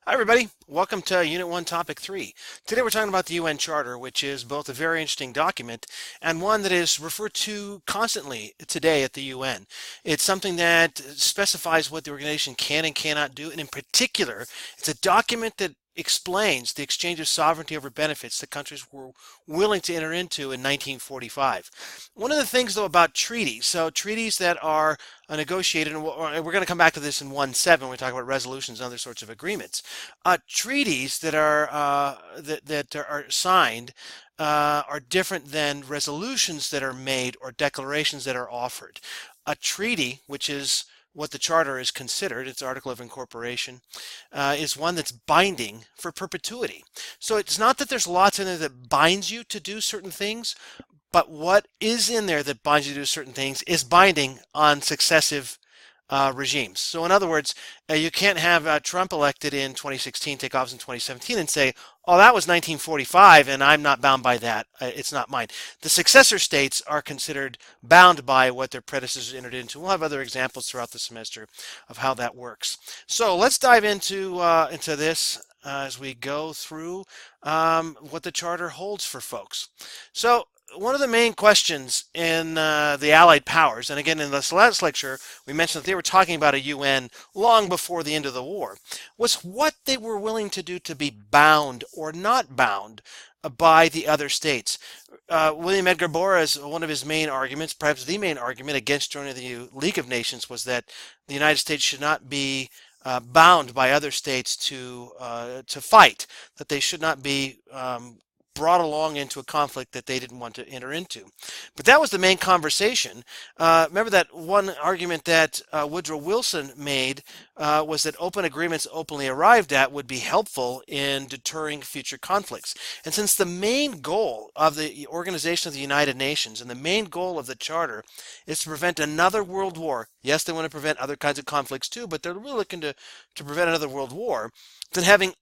Hi, everybody. Welcome to Unit 1, Topic 3. Today we're talking about the UN Charter, which is both a very interesting document and one that is referred to constantly today at the UN. It's something that specifies what the organization can and cannot do, and in particular, it's a document that explains the exchange of sovereignty over benefits that countries were willing to enter into in 1945. One of the things, though, about treaties, so treaties that are negotiated, and we're going to come back to this in 1.7 when we talk about resolutions and other sorts of agreements. Treaties that are signed are different than resolutions that are made or declarations that are offered. A treaty, which is what the Charter is considered, its Article of Incorporation, is one that's binding for perpetuity. So it's not that there's lots in there that binds you to do certain things, but what is in there that binds you to do certain things is binding on successive regimes. So in other words, you can't have Trump elected in 2016, take office in 2017 and say, oh, that was 1945 and I'm not bound by that. It's not mine. The successor states are considered bound by what their predecessors entered into. We'll have other examples throughout the semester of how that works. So let's dive into this as we go through what the Charter holds for folks. So one of the main questions in the Allied powers, and again in this last lecture, we mentioned that they were talking about a UN long before the end of the war, was what they were willing to do to be bound or not bound by the other states. William Edgar Borras, one of his main arguments, perhaps the main argument against joining the League of Nations, was that the United States should not be bound by other states to fight, that they should not be brought along into a conflict that they didn't want to enter into. But that was the main conversation. Remember that one argument that Woodrow Wilson made was that open agreements openly arrived at would be helpful in deterring future conflicts. And since the main goal of the Organization of the United Nations and the main goal of the Charter is to prevent another world war, yes, they want to prevent other kinds of conflicts too, but they're really looking to prevent another world war, then having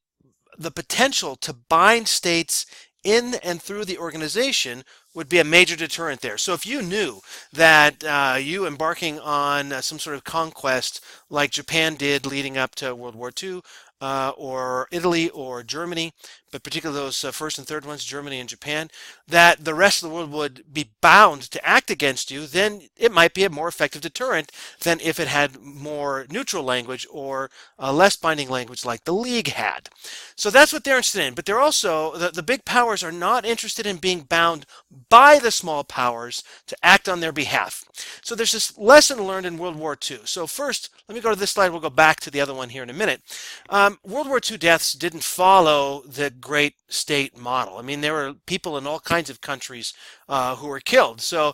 the potential to bind states in and through the organization would be a major deterrent there. So if you knew that you embarking on some sort of conquest like Japan did leading up to World War II, or Italy or Germany, but particularly those first and third ones, Germany and Japan, that the rest of the world would be bound to act against you, then it might be a more effective deterrent than if it had more neutral language or less binding language like the League had. So that's what they're interested in. But they're also, the big powers are not interested in being bound by the small powers to act on their behalf. So there's this lesson learned in World War II. So first, let me go to this slide. We'll go back to the other one here in a minute. World War II deaths didn't follow the great state model. I mean, there were people in all kinds of countries who were killed. So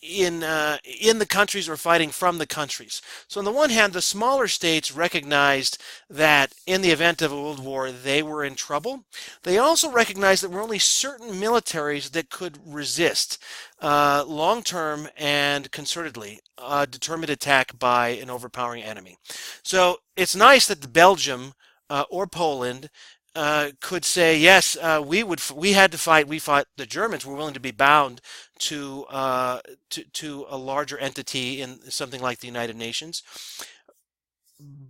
in the countries or fighting from the countries. So on the one hand, the smaller states recognized that in the event of a world war, they were in trouble. They also recognized that there were only certain militaries that could resist long-term and concertedly a determined attack by an overpowering enemy. So it's nice that Belgium or Poland could say, yes, we had to fight. We fought the Germans. We're willing to be bound to a larger entity in something like the United Nations.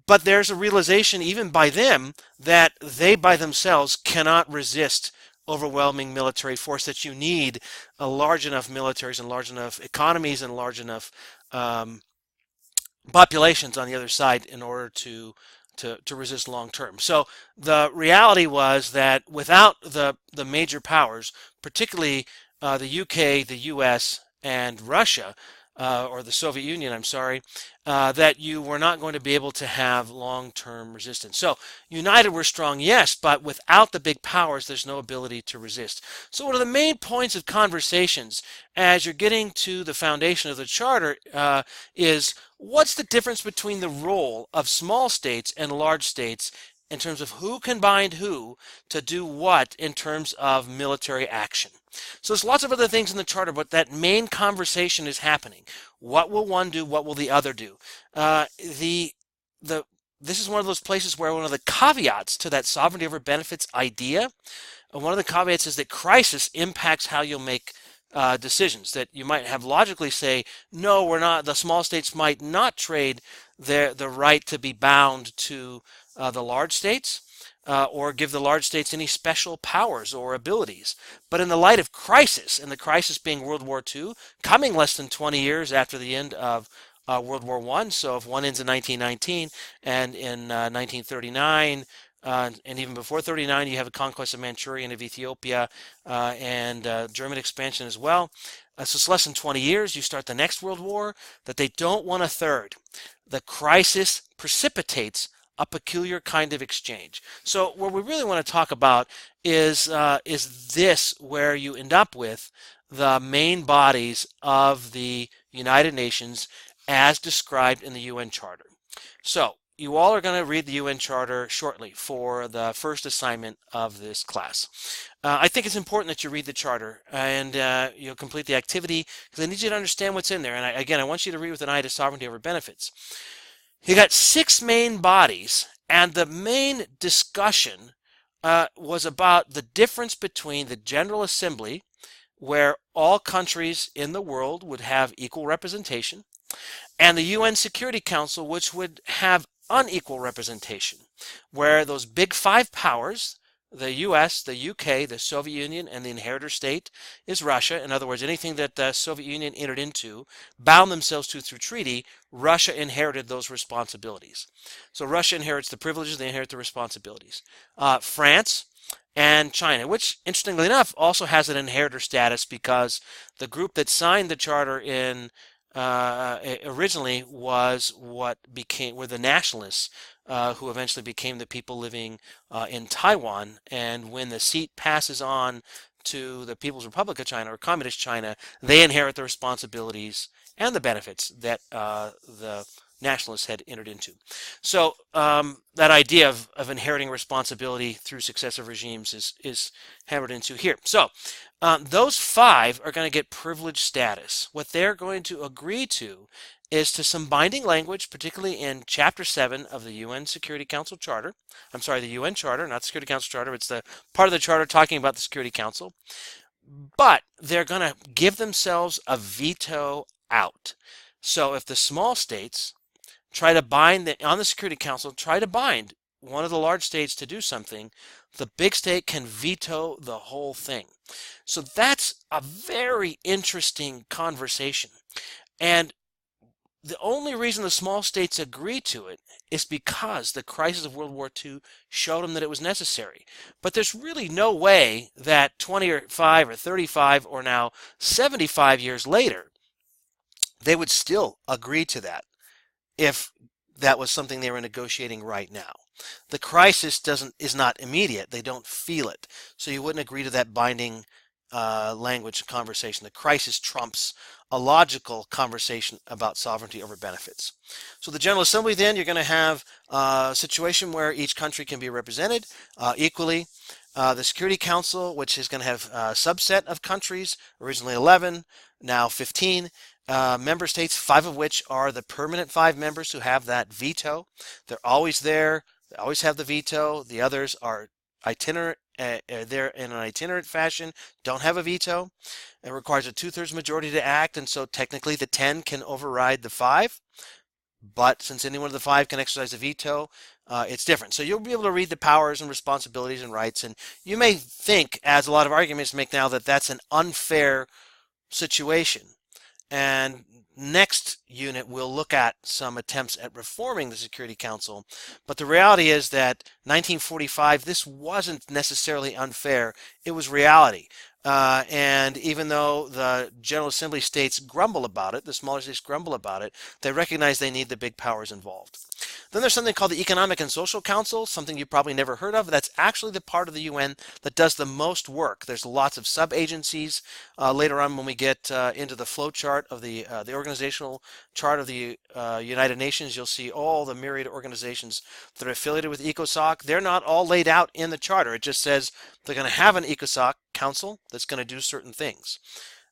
But there's a realization, even by them, that they by themselves cannot resist overwhelming military force. That you need a large enough militaries and large enough economies and large enough populations on the other side in order to resist long term. So the reality was that without the major powers, particularly the UK, the US, and Russia, or the Soviet Union, I'm sorry, that you were not going to be able to have long-term resistance. So united we're strong, yes, but without the big powers, there's no ability to resist. So one of the main points of conversations as you're getting to the foundation of the Charter is what's the difference between the role of small states and large states in terms of who can bind who to do what in terms of military action. So there's lots of other things in the Charter, but that main conversation is happening. What will one do? What will the other do? This is one of those places where one of the caveats to that sovereignty over benefits idea, one of the caveats is that crisis impacts how you'll make decisions. That you might have logically say, no, we're not. The small states might not trade the right to be bound to the large states or give the large states any special powers or abilities. But in the light of crisis, and the crisis being World War II, coming less than 20 years after the end of World War I, so if one ends in 1919 and in 1939, and even before 39, you have the conquest of Manchuria and of Ethiopia and German expansion as well. So it's less than 20 years. You start the next World War that they don't want a third. The crisis precipitates a peculiar kind of exchange. So what we really want to talk about is this where you end up with the main bodies of the United Nations as described in the UN Charter. So you all are going to read the UN Charter shortly for the first assignment of this class. I think it's important that you read the Charter and you'll complete the activity because I need you to understand what's in there. And again, I want you to read with an eye to sovereignty over benefits. You got 6 main bodies, and the main discussion was about the difference between the General Assembly, where all countries in the world would have equal representation, and the UN Security Council, which would have unequal representation, where those big 5 powers, the US, the UK, the Soviet Union, and the inheritor state is Russia. In other words, anything that the Soviet Union entered into, bound themselves to through treaty, Russia inherited those responsibilities. So Russia inherits the privileges, they inherit the responsibilities. France and China, which interestingly enough also has an inheritor status because the group that signed the charter in originally was were the nationalists who eventually became the people living in Taiwan. And when the seat passes on to the People's Republic of China or Communist China, they inherit the responsibilities and the benefits that the nationalists had entered into. So that idea of inheriting responsibility through successive regimes is hammered into here. So those 5 are going to get privileged status. What they're going to agree to is to some binding language, particularly in Chapter 7 of the UN Security Council Charter. I'm sorry, the UN Charter, not the Security Council Charter. It's the part of the Charter talking about the Security Council. But they're going to give themselves a veto out. So if the small states try to bind on the Security Council, try to bind one of the large states to do something, the big state can veto the whole thing. So that's a very interesting conversation. And the only reason the small states agree to it is because the crisis of World War II showed them that it was necessary. But there's really no way that 25 or 35 or now 75 years later, they would still agree to that if that was something they were negotiating right now. The crisis is not immediate. They don't feel it. So you wouldn't agree to that binding language conversation. The crisis trumps a logical conversation about sovereignty over benefits. So the General Assembly, then, you're going to have a situation where each country can be represented equally. The Security Council, which is going to have a subset of countries, originally 11, now 15. Member states, 5 of which are the permanent 5 members who have that veto. They're always there. They always have the veto. The others are itinerant. They're in an itinerant fashion, don't have a veto. It requires a 2/3 majority to act, and so technically the 10 can override the 5. But since any one of the 5 can exercise a veto, it's different. So you'll be able to read the powers and responsibilities and rights, and you may think, as a lot of arguments make now, that that's an unfair situation. And next unit, we'll look at some attempts at reforming the Security Council. But the reality is that 1945, this wasn't necessarily unfair. It was reality. And even though the General Assembly states grumble about it, the smaller states grumble about it, they recognize they need the big powers involved. Then there's something called the Economic and Social Council, something you probably never heard of. That's actually the part of the UN that does the most work. There's lots of sub-agencies. Later on, when we get into the flow chart of the organizational chart of the United Nations, you'll see all the myriad organizations that are affiliated with ECOSOC. They're not all laid out in the charter. It just says they're going to have an ECOSOC council that's going to do certain things.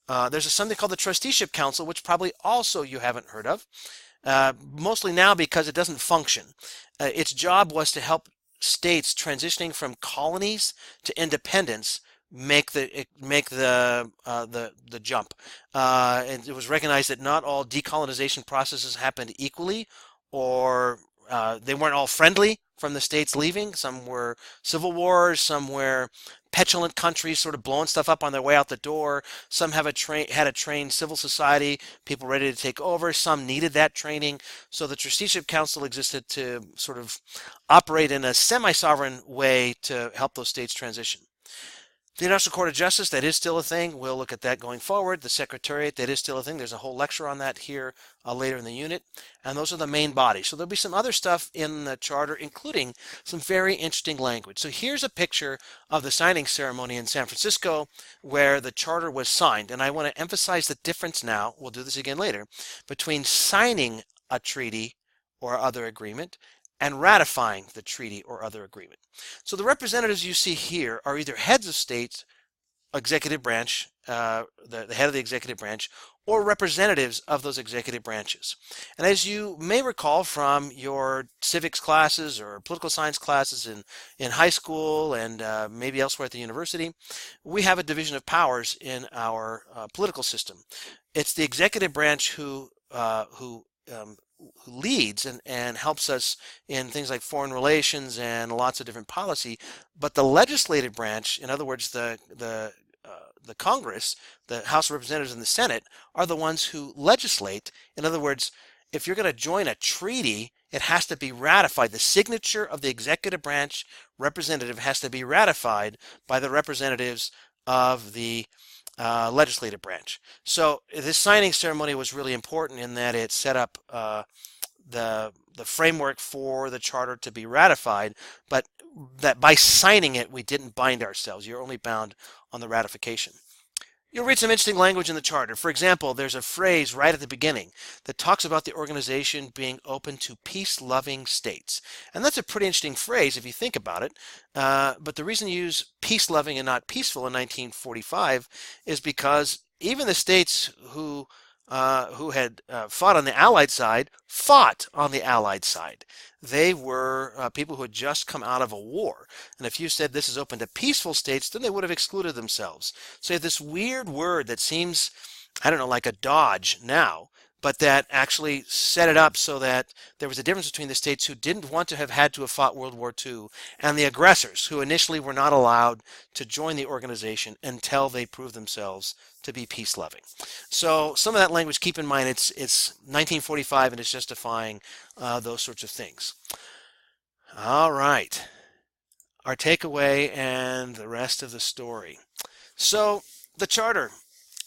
There's something called the Trusteeship Council, which probably also you haven't heard of. Mostly now because it doesn't function. Its job was to help states transitioning from colonies to independence make the jump. And it was recognized that not all decolonization processes happened equally or they weren't all friendly from the states leaving. Some were civil wars, some were petulant countries sort of blowing stuff up on their way out the door. Some had a trained civil society, people ready to take over. Some needed that training. So the Trusteeship Council existed to sort of operate in a semi-sovereign way to help those states transition. The International Court of Justice, that is still a thing. We'll look at that going forward. The Secretariat, that is still a thing. There's a whole lecture on that here later in the unit. And those are the main bodies. So there'll be some other stuff in the charter, including some very interesting language. So here's a picture of the signing ceremony in San Francisco where the charter was signed. And I want to emphasize the difference now, we'll do this again later, between signing a treaty or other agreement and ratifying the treaty or other agreement. So the representatives you see here are either heads of states, executive branch, the head of the executive branch, or representatives of those executive branches. And as you may recall from your civics classes or political science classes in high school and maybe elsewhere at the university, we have a division of powers in our political system. It's the executive branch who leads and helps us in things like foreign relations and lots of different policy, but the legislative branch, in other words, the Congress, the House of Representatives and the Senate, are the ones who legislate. In other words, if you're going to join a treaty, it has to be ratified. The signature of the executive branch representative has to be ratified by the representatives of the legislative branch. So this signing ceremony was really important in that it set up the framework for the charter to be ratified, but that by signing it, we didn't bind ourselves. You're only bound on the ratification. You'll read some interesting language in the charter. For example, there's a phrase right at the beginning that talks about the organization being open to peace-loving states. And that's a pretty interesting phrase if you think about it. But the reason you use peace-loving and not peaceful in 1945 is because even the states who had fought on the Allied side fought on the Allied side. They were people who had just come out of a war. And if you said this is open to peaceful states, then they would have excluded themselves. So you have this weird word that seems, I don't know, like a dodge now, but that actually set it up so that there was a difference between the states who didn't want to have had to have fought World War II and the aggressors who initially were not allowed to join the organization until they proved themselves to be peace-loving. So some of that language, keep in mind, it's 1945 and it's justifying those sorts of things. All right, our takeaway and the rest of the story. So the charter,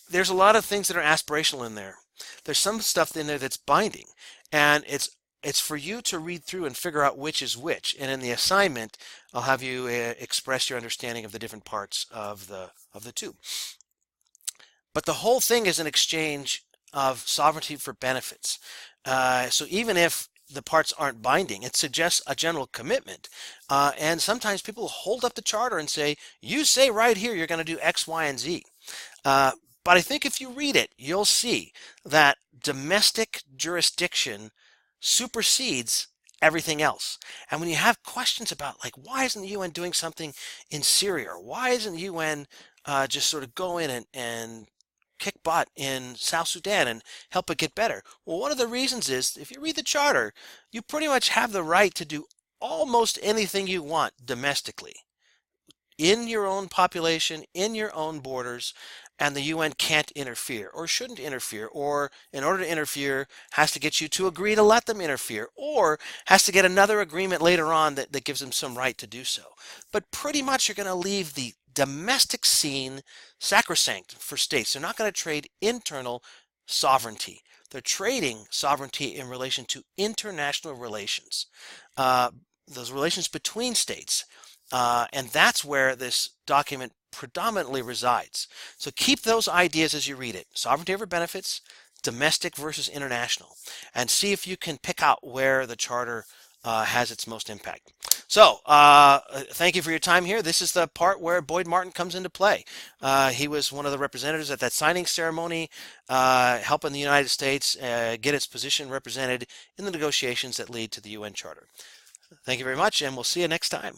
there's a lot of things that are aspirational in there. There's some stuff in there that's binding, and it's for you to read through and figure out which is which. And in the assignment, I'll have you express your understanding of the different parts of the two. But the whole thing is an exchange of sovereignty for benefits. So even if the parts aren't binding, it suggests a general commitment. And sometimes people hold up the charter and say, you say right here you're going to do X, Y, and Z. But I think if you read it, you'll see that domestic jurisdiction supersedes everything else. And when you have questions about, like, why isn't the UN doing something in Syria? Or why isn't the UN just sort of go in and kick butt in South Sudan and help it get better? Well, one of the reasons is, if you read the charter, you pretty much have the right to do almost anything you want domestically in your own population, in your own borders, and the UN can't interfere or shouldn't interfere, or in order to interfere has to get you to agree to let them interfere, or has to get another agreement later on that gives them some right to do so. But pretty much you're going to leave the domestic scene sacrosanct for states. They're not going to trade internal sovereignty. They're trading sovereignty in relation to international relations, those relations between states. And that's where this document predominantly resides. So keep those ideas as you read it. Sovereignty over benefits, domestic versus international, and see if you can pick out where the charter has its most impact. So thank you for your time here. This is the part where Boyd Martin comes into play. He was one of the representatives at that signing ceremony, helping the United States get its position represented in the negotiations that lead to the UN Charter. Thank you very much, and we'll see you next time.